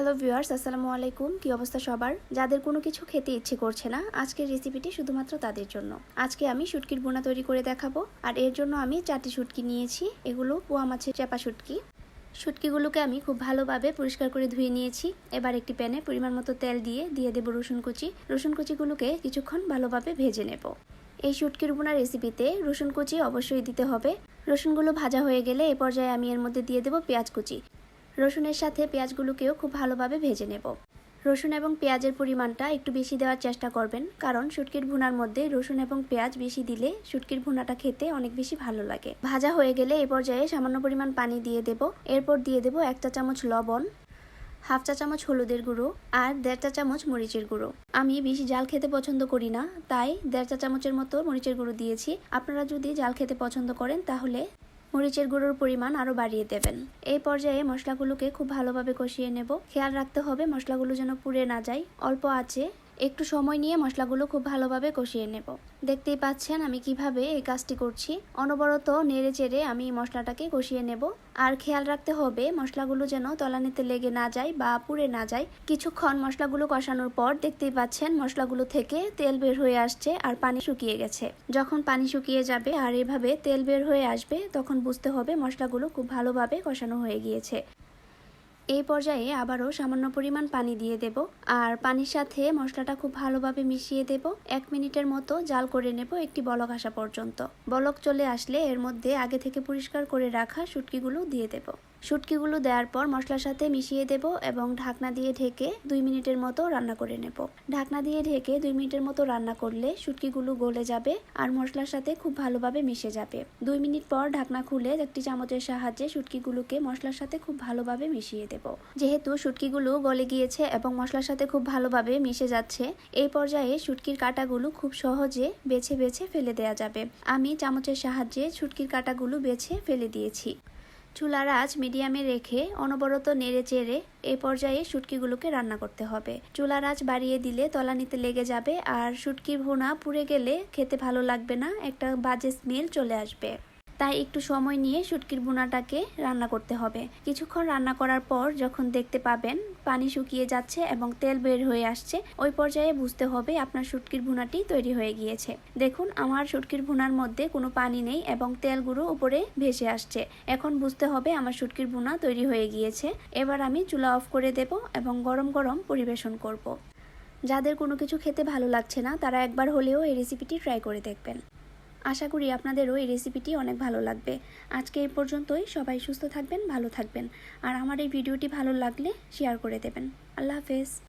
Hello viewers, আসসালামু আলাইকুম। কি অবস্থা সবার? যাদের কোনো কিছু খেতে ইচ্ছে করছে না, আজকের রেসিপিটি শুধুমাত্র তাদের জন্য। আজকে আমি শুটকির ভুনা তৈরি করে দেখাবো। আর এর জন্য আমি 4টি শুটকি নিয়েছি। এগুলো পোয়া মাছের চাপা শুটকি। শুটকিগুলোকে আমি খুব ভালোভাবে পরিষ্কার করে ধুয়ে নিয়েছি। এবার একটি প্যানে পরিমাণ মতো তেল দিয়ে দেবো রসুন কুচি। রসুন কুচিগুলোকে কিছুক্ষণ ভালোভাবে ভেজে নেব। এই শুটকির ভুনা রেসিপিতে রসুন কুচি অবশ্যই দিতে হবে। রসুনগুলো ভাজা হয়ে গেলে এই পর্যায়ে আমি এর মধ্যে দিয়ে দেবো পেঁয়াজ কুচি। রসুনের সাথে পেঁয়াজগুলোকেও খুব ভালোভাবে ভেজে নেব। রসুন এবং পেঁয়াজের পরিমাণটা একটু বেশি দেওয়ার চেষ্টা করবেন, কারণ শুটকির ভুনার মধ্যে রসুন এবং পেঁয়াজ বেশি দিলে শুটকির ভুনাটা খেতে অনেক বেশি ভালো লাগে। ভাজা হয়ে গেলে এই পর্যায়ে সামান্য পরিমাণ পানি দিয়ে দেব। এরপর দিয়ে দেব 1 চা চামচ লবণ, হাফ চা চামচ হলুদের গুঁড়ো আর 1.5 চা চামচ মরিচের গুঁড়ো। আমি বেশি জাল খেতে পছন্দ করি না, তাই 1.5 চা চামচের মতো মরিচের গুঁড়ো দিয়েছি। আপনারা যদি জাল খেতে পছন্দ করেন তাহলে মরিচের গুঁড়োর পরিমাণ আরও বাড়িয়ে দেবেন। এই পর্যায়ে মশলাগুলোকে খুব ভালোভাবে কষিয়ে নেব। খেয়াল রাখতে হবে মশলাগুলো যেন পুড়ে না যায়। অল্প আঁচে একটু সময় নিয়ে মশলাগুলো খুব ভালোভাবে কষিয়ে নেব। দেখতেই পাচ্ছেন আমি কিভাবে এই কাজটি করছি। অনবরত নেড়ে চেড়ে আমি মশলাটাকে কষিয়ে নেব। আর খেয়াল রাখতে হবে মশলাগুলো যেন তলানিতে লেগে না যায় বা পুড়ে না যায়। কিছুক্ষণ মশলাগুলো কষানোর পর দেখতেই পাচ্ছেন মশলাগুলো থেকে তেল বের হয়ে আসছে আর পানি শুকিয়ে গেছে। যখন পানি শুকিয়ে যাবে আর এভাবে তেল বের হয়ে আসবে, তখন বুঝতে হবে মশলাগুলো খুব ভালোভাবে কষানো হয়ে গিয়েছে। এই পর্যায়ে আবারও সামান্য পরিমাণ পানি দিয়ে দেব আর পানির সাথে মশলাটা খুব ভালোভাবে মিশিয়ে দেব। 1 মিনিটের মতো জাল করে নেব একটি বলক আসা পর্যন্ত। বলক চলে আসলে এর মধ্যে আগে থেকে পরিষ্কার করে রাখা শুটকিগুলো দিয়ে দেব। শুটকিগুলো দেওয়ার পর মশলার সাথে মিশিয়ে দেব এবং ঢাকনা দিয়ে ঢেকে 2 মিনিটের মতো রান্না করে নেব। ঢাকনা দিয়ে ঢেকে 2 মিনিটের মতো রান্না করলে শুটকিগুলো গলে যাবে আর মশলার সাথে খুব ভালোভাবে মিশে যাবে। 2 মিনিট পর ঢাকনা খুলে একটি চামচের সাহায্যে শুটকিগুলোকে মশলার সাথে খুব ভালোভাবে মিশিয়ে দেব। যেহেতু শুটকিগুলো গলে গিয়েছে এবং মশলার সাথে খুব ভালোভাবে মিশে যাচ্ছে, এই পর্যায়ে শুটকির কাঁটাগুলো খুব সহজে বেছে বেছে ফেলে দেওয়া যাবে। আমি চামচের সাহায্যে শুটকির কাঁটাগুলো বেছে ফেলে দিয়েছি। চুলার আঁচ মিডিয়ামে রেখে অনবরত নেড়ে চেড়ে এই পর্যায়ে শুটকিগুলোকে রান্না করতে হবে। চুলার আঁচ বাড়িয়ে দিলে তলানিতে লেগে যাবে আর শুটকির ভুনা পুড়ে গেলে খেতে ভালো লাগবে না, একটা বাজে স্মেল চলে আসবে। তাই একটু সময় নিয়ে শুটকির ভুনাটাকে রান্না করতে হবে। কিছুক্ষণ রান্না করার পর যখন দেখতে পাবেন পানি শুকিয়ে যাচ্ছে এবং তেল বের হয়ে আসছে, ওই পর্যায়ে বুঝতে হবে আপনার শুটকির ভুনাটি তৈরি হয়ে গিয়েছে। দেখুন আমার শুটকির ভুনার মধ্যে কোনো পানি নেই এবং তেলগুলো উপরে ভেসে আসছে। এখন বুঝতে হবে আমার শুটকির ভুনা তৈরি হয়ে গিয়েছে। এবার আমি চুলা অফ করে দেব এবং গরম গরম পরিবেশন করব। যাদের কোনো কিছু খেতে ভালো লাগছে না, তারা একবার হলেও এই রেসিপিটি ট্রাই করে দেখবেন। আশা করি আপনাদেরও এই রেসিপিটি অনেক ভালো লাগবে। আজকে এই পর্যন্তই। সবাই সুস্থ থাকবেন, ভালো থাকবেন। আর আমার এই ভিডিওটি ভালো লাগলে শেয়ার করে দেবেন। আল্লাহ হাফেজ।